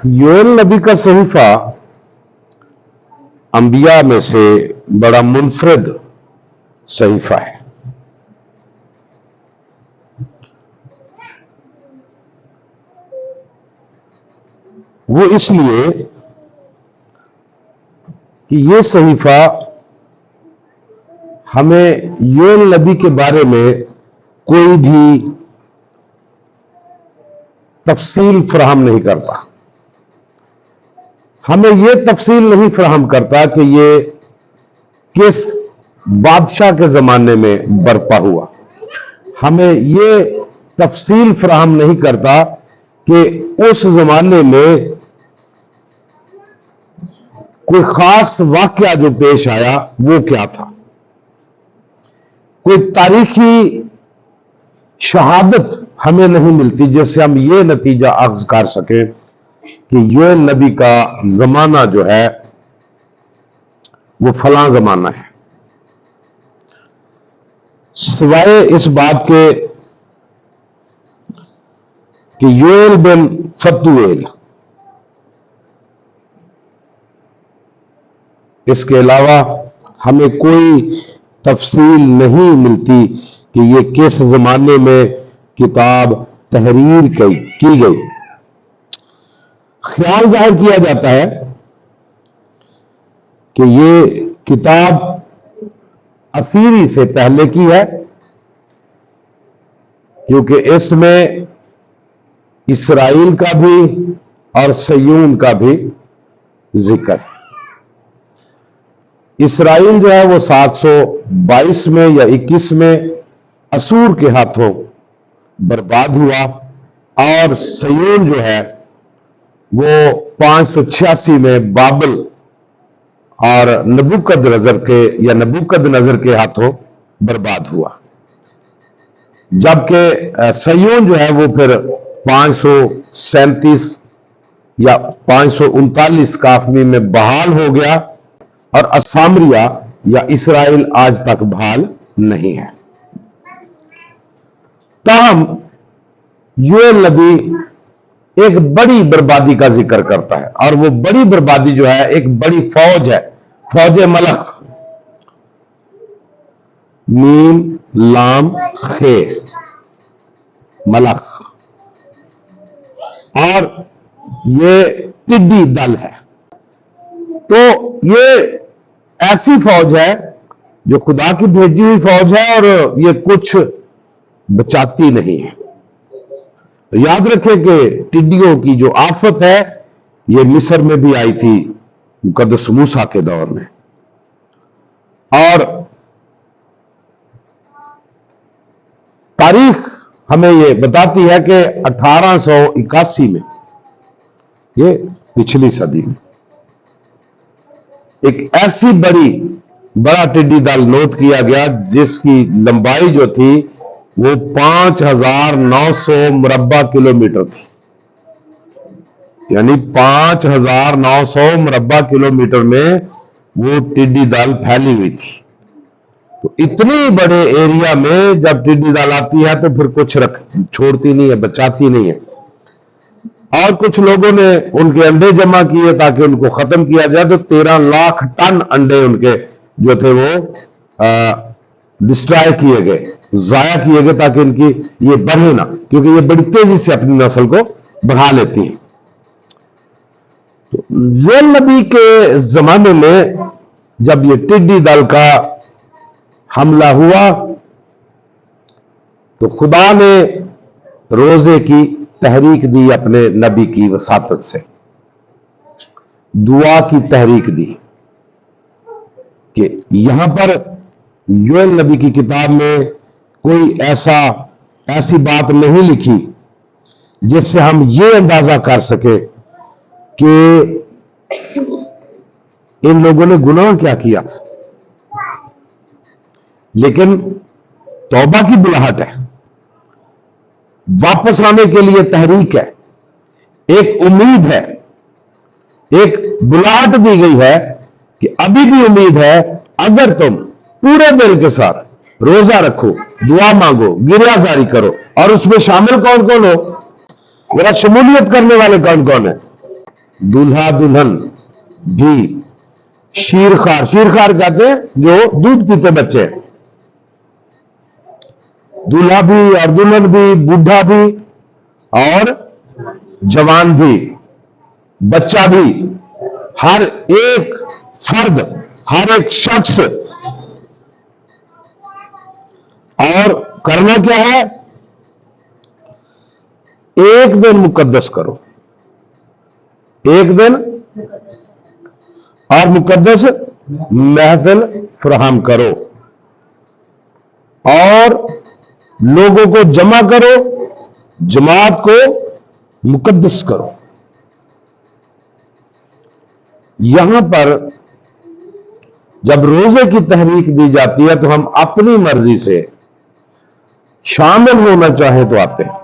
योएल नबी का सहीफा अंबिया में से बड़ा मुनफरद सहीफा है। वो इसलिए कि ये सहीफा हमें योएल नबी के बारे में कोई भी तफसील फराहम नहीं करता। हमें यह तफसील नहीं फराहम करता कि ये किस बादशाह के जमाने में बरपा हुआ। हमें यह तफसील फराहम नहीं करता कि उस जमाने में कोई खास वाकया जो पेश आया वो क्या था। कोई तारीखी शहादत हमें नहीं मिलती जिससे हम ये नतीजा अख्ज़ कर सकें कि योएल नबी का जमाना जो है वो फलां जमाना है, सिवाय इस बात के कि योएल बिन फतूएल, इसके अलावा हमें कोई तफसील नहीं मिलती कि ये किस जमाने में किताब तहरीर की गई। ख्याल जाहिर किया जाता है कि ये किताब असीरी से पहले की है, क्योंकि इसमें इसराइल का भी और सयून का भी जिक्र है। इसराइल जो है वो 722 में या 21 में असूर के हाथों बर्बाद हुआ और सयून जो है वो 586 में बाबल और नबूकदनजर के हाथों बर्बाद हुआ, जबकि सयून जो है वो फिर 537 या 539 काफमी में बहाल हो गया और असामरिया या इसराइल आज तक बहाल नहीं है। ताहम योएल नबी एक बड़ी बर्बादी का जिक्र करता है और वो बड़ी बर्बादी जो है एक बड़ी फौज है, फौज मलक, मीम लाम खे, मलक, और ये टिड्डी दल है। तो ये ऐसी फौज है जो खुदा की भेजी हुई फौज है और ये कुछ बचाती नहीं है। तो याद रखें कि टिड्डियों की जो आफत है ये मिस्र में भी आई थी मुकद्दस मूसा के दौर में, और तारीख हमें ये बताती है कि 1881 में, ये पिछली सदी में, एक ऐसी बड़ा टिड्डी दल नोट किया गया जिसकी लंबाई जो थी वो 5900 मुरब्बा किलोमीटर थी, यानी 5900 मुरब्बा किलोमीटर में वो टिड्डी दल फैली हुई थी। तो इतने बड़े एरिया में जब टिड्डी दल आती है तो फिर कुछ छोड़ती नहीं है, बचाती नहीं है। और कुछ लोगों ने उनके अंडे जमा किए ताकि उनको खत्म किया जाए, तो 13 लाख टन अंडे उनके जो थे वो डिस्ट्रॉय किए गए, जाया किए गए, ताकि इनकी ये बढ़े ना, क्योंकि ये बड़ी तेजी से अपनी नस्ल को बढ़ा लेती हैं। तो योएल नबी के जमाने में जब ये टिड्डी दल का हमला हुआ तो खुदा ने रोजे की तहरीक दी, अपने नबी की वसातत से दुआ की तहरीक दी कि यहां पर योएल नबी की किताब में कोई ऐसी बात नहीं लिखी जिससे हम ये अंदाजा कर सके कि इन लोगों ने गुनाह क्या किया था। लेकिन तौबा की बुलाहट है, वापस आने के लिए तहरीक है, एक उम्मीद है, एक बुलाहट दी गई है कि अभी भी उम्मीद है अगर तुम पूरे दिल के साथ रोजा रखो, दुआ मांगो, गिरिया जारी करो। और उसमें शामिल कौन कौन हो, मेरा शमूलियत करने वाले कौन कौन है? दूल्हा दुल्हन भी, शीरखार, शीरखार कहते हैं जो दूध पीते बच्चे, दूल्हा भी और दुल्हन भी, बूढ़ा भी और जवान भी, बच्चा भी, हर एक फर्द, हर एक शख्स। और करना क्या है? एक दिन मुकद्दस करो, एक दिन और मुकद्दस महफिल फराहम करो और लोगों को जमा करो, जमात को मुकद्दस करो। यहां पर जब रोजे की तहरीक दी जाती है तो हम अपनी मर्जी से शामिल होना चाहे तो आते हैं।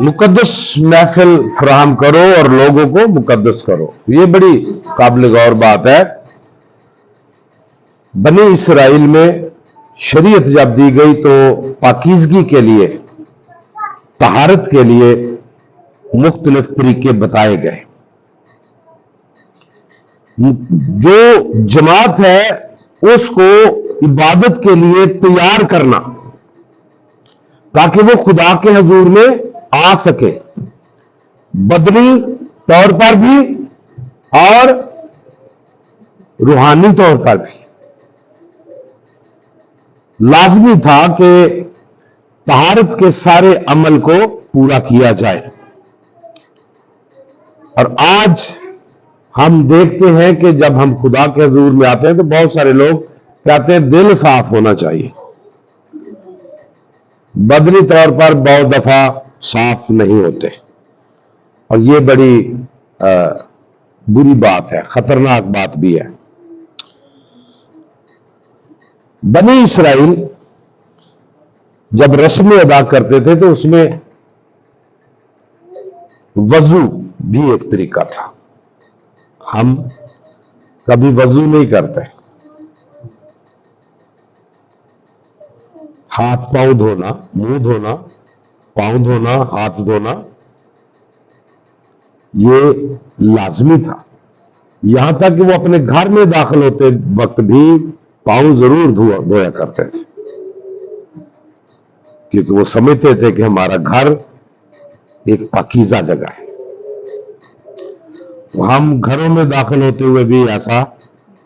मुकद्दस महफिल फराहम करो और लोगों को मुकद्दस करो। ये बड़ी काबिल गौर बात है। बनी इसराइल में शरीयत जब दी गई तो पाकीज़गी के लिए, तहारत के लिए मुख्तलिफ तरीके बताए गए। जो जमात है उसको इबादत के लिए तैयार करना ताकि वो खुदा के हजूर में आ सके, बदनी तौर पर भी और रूहानी तौर पर भी। लाजमी था कि तहारत के सारे अमल को पूरा किया जाए। और आज हम देखते हैं कि जब हम खुदा के हजूर में आते हैं तो बहुत सारे लोग कहते हैं दिल साफ होना चाहिए, बदनी तौर पर बहुत दफा साफ नहीं होते। और ये बड़ी बुरी बात है, खतरनाक बात भी है। बनी इसराइल जब रस्में अदा करते थे तो उसमें वजू भी एक तरीका था। हम कभी वजू नहीं करते। हाथ पांव धोना, मुंह धोना, पांव धोना, हाथ धोना, ये लाजमी था। यहां तक कि वो अपने घर में दाखिल होते वक्त भी पांव जरूर धोया करते थे, क्योंकि वो समझते थे कि हमारा घर एक पाकीज़ा जगह है। तो हम घरों में दाखिल होते हुए भी ऐसा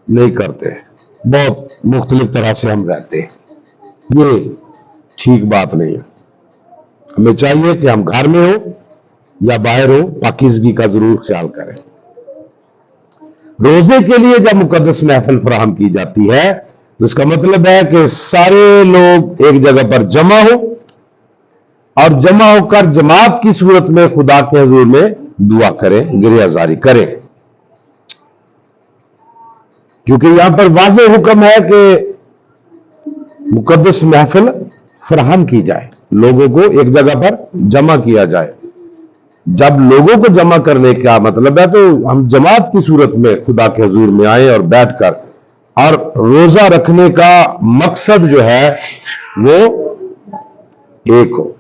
नहीं करते, बहुत मुख्तलिफ तरह से हम रहते हैं। ये ठीक बात नहीं है। हमें चाहिए कि हम घर में हो या बाहर हो, पाकीज़गी का जरूर ख्याल करें। रोजे के लिए जब मुकद्दस महफिल फराहम की जाती है तो इसका मतलब है कि सारे लोग एक जगह पर जमा हो और जमा होकर जमात की सूरत में खुदा के हुजूर में दुआ करें, गिरियाजारी करें। क्योंकि यहां पर वाज़ेह हुक्म है कि मुकद्दस महफिल फराहम की जाए, लोगों को एक जगह पर जमा किया जाए। जब लोगों को जमा करने का मतलब है तो हम जमात की सूरत में खुदा के हुजूर में आए और बैठकर, और रोजा रखने का मकसद जो है वो एक हो।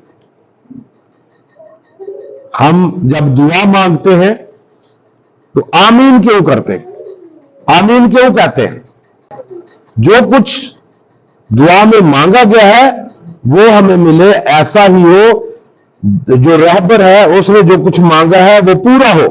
हम जब दुआ मांगते हैं तो आमीन क्यों करते हैं? आमीन क्यों कहते हैं? जो कुछ दुआ में मांगा गया है वो हमें मिले, ऐसा ही हो। जो रहबर है उसने जो कुछ मांगा है वो पूरा हो।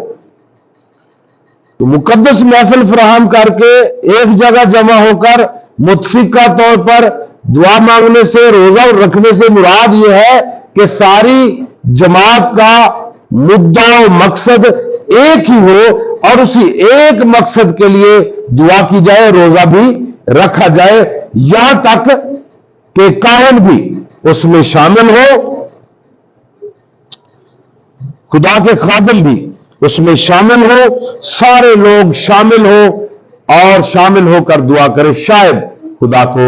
तो मुकद्दस महफिल फराहम करके एक जगह जमा होकर मुतफिका तौर पर दुआ मांगने से, रोजा रखने से मुराद यह है कि सारी जमात का मुद्दा और मकसद एक ही हो और उसी एक मकसद के लिए दुआ की जाए, रोजा भी रखा जाए, यहां तक कि काहिन भी उसमें शामिल हो, खुदा के खादिम भी उसमें शामिल हो, सारे लोग शामिल हो और शामिल होकर दुआ करें। शायद खुदा को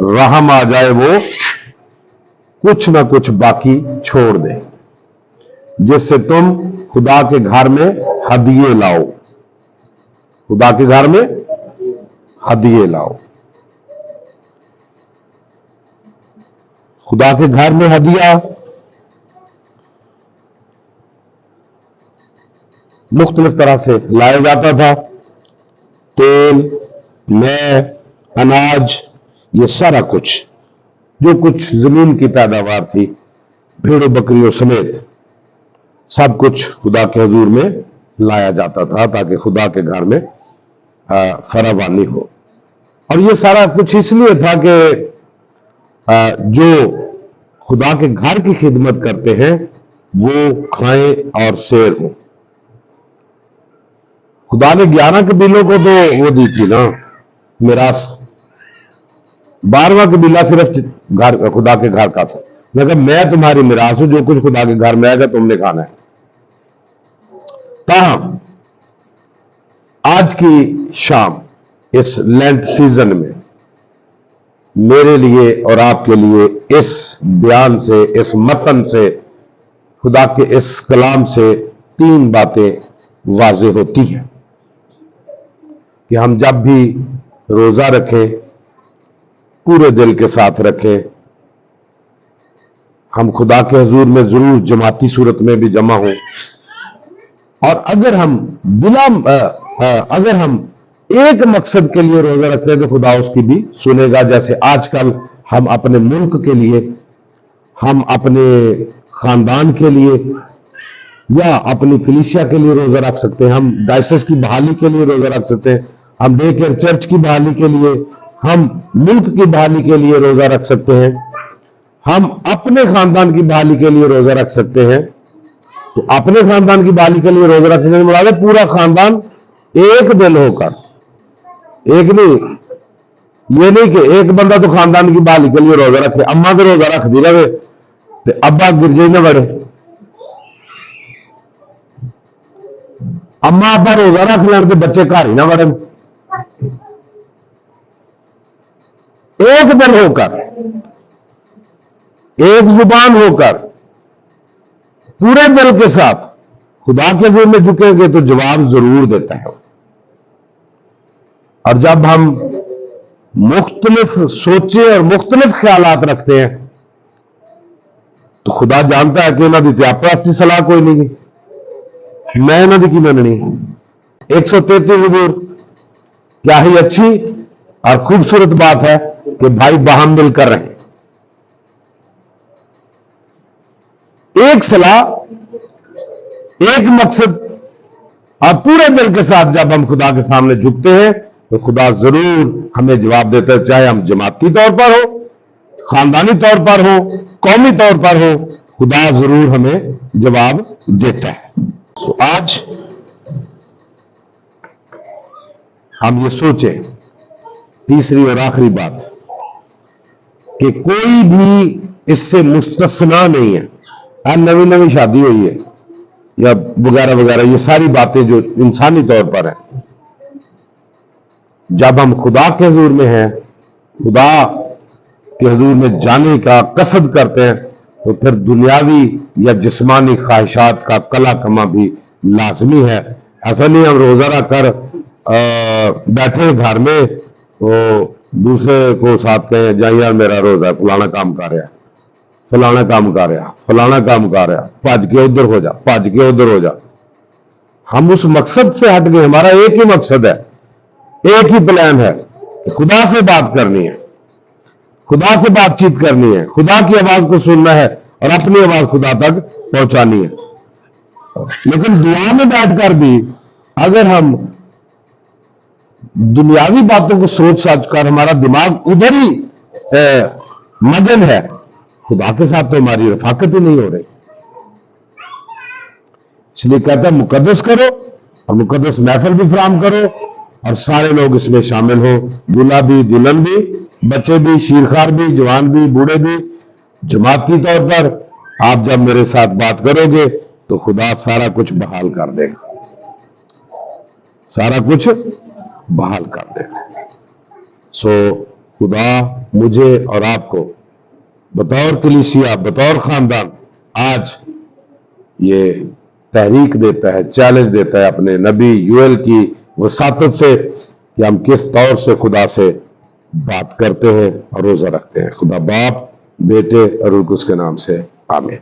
रहम आ जाए, वो कुछ ना कुछ बाकी छोड़ दे, जिससे तुम खुदा के घर में हदिये लाओ, खुदा के घर में हदिये लाओ। खुदा के घर में हदिया मुख्तलिफ तरह से लाया जाता था। तेल, मैं, अनाज, ये सारा कुछ जो कुछ जमीन की पैदावार थी, भेड़ों बकरियों समेत सब कुछ खुदा के हुजूर में लाया जाता था ताकि खुदा के घर में फरावानी हो। और ये सारा कुछ इसलिए था कि जो खुदा के घर की खिदमत करते हैं वो खाएं और शेर हों। खुदा ने 11 कबीलों को तो वो दी थी ना मिरास, 12वां कबीला सिर्फ घर खुदा के घर का था। मगर मैं तुम्हारी मिरास हूं, जो कुछ खुदा के घर में आएगा तुमने खाना है। ताहम आज की शाम इस लेंट सीजन में मेरे लिए और आपके लिए इस बयान से, इस मतन से, खुदा के इस कलाम से 3 बातें वाज़ेह होती हैं कि हम जब भी रोजा रखें पूरे दिल के साथ रखें। हम खुदा के हुजूर में जरूर जमाती सूरत में भी जमा हों, और अगर हम एक मकसद के लिए रोजा रखते हैं तो खुदा उसकी भी सुनेगा। जैसे आजकल हम अपने मुल्क के लिए, हम अपने खानदान के लिए या अपनी कलीसिया के लिए रोजा रख सकते हैं, हम डायसिस की बहाली के लिए रोजा रख सकते हैं, हम डे केयर चर्च की बहाली के लिए, हम मुल्क की बहाली के लिए रोजा रख सकते हैं, हम अपने खानदान की बहाली के लिए रोजा रख सकते हैं। तो अपने खानदान की बहाली के लिए रोजा रखने से मुराद है पूरा खानदान एक दिल होकर, एक नहीं, ये नहीं कि एक बंदा तो खानदान की बहाली के लिए रोजा रखे, अम्मा तो रोजा रख दी रहे तो अब्बा गिरजे न बड़े, अम्मा अब्बा रोजा रख लें तो बच्चे घर ही ना बड़े। एक दिल होकर, एक जुबान होकर, पूरे दिल के साथ खुदा के हजूर में झुकेंगे तो जवाब जरूर देता है। और जब हम मुख्तलिफ सोचे और मुख्तलिफ ख्यालात रखते हैं तो खुदा जानता है कि इन्हों की आपस की सलाह कोई नहीं, मैं इन्हों की मननी। 133 हजूर, क्या ही अच्छी और खूबसूरत बात है कि भाई बाहम मिलकर रहे, एक सलाह, एक मकसद, और पूरे दिल के साथ जब हम खुदा के सामने झुकते हैं तो खुदा जरूर हमें जवाब देता है, चाहे हम जमाती तौर पर हो, खानदानी तौर पर हो, कौमी तौर पर हो, खुदा जरूर हमें जवाब देता है। तो आज हम ये सोचें, तीसरी और आखिरी बात, कि कोई भी इससे मुस्तस्ना नहीं है। नवी नवी शादी हुई है या वगैरह वगैरह, ये सारी बातें जो इंसानी तौर पर है, जब हम खुदा के हुजूर में हैं, खुदा के हुजूर में जाने का कसद करते हैं, तो फिर दुनियावी या जिस्मानी ख्वाहिशात का कला कमा भी लाजमी है। ऐसा नहीं हम रोजा रख कर बैठे घर में तो दूसरे को साथ कहें जा यार मेरा रोजा फलाना काम कर रहा, फलाना काम कर रहा, फलाना काम कर रहा, भज के उधर हो जा, भज के उधर हो जा। हम उस मकसद से हट गए। हमारा एक ही मकसद है, एक ही प्लान है, खुदा से बात करनी है, खुदा से बातचीत करनी है, खुदा की आवाज को सुनना है और अपनी आवाज खुदा तक पहुंचानी है। लेकिन दुआ में बैठकर भी अगर हम दुनियावी बातों को सोच सोच कर हमारा दिमाग उधर ही मगन है, खुदा के साथ तो हमारी रफाकत ही नहीं हो रही। इसलिए कहता है मुकद्दस करो और मुकद्दस महफिल भी फराहम करो और सारे लोग इसमें शामिल हो, दूल्हा भी, दुल्हन भी, बच्चे भी, शीरखार भी, जवान भी, बूढ़े भी। जमाती तौर पर आप जब मेरे साथ बात करोगे तो खुदा सारा कुछ बहाल कर देगा, सारा कुछ बहाल कर देगा। सो खुदा मुझे और आपको बतौर कलीसिया, बतौर खानदान आज ये तहरीक देता है, चैलेंज देता है अपने नबी यूएल की वसातत से कि हम किस तौर से खुदा से बात करते हैं और रोजा रखते हैं। खुदा बाप, बेटे और उसके नाम से आमीन।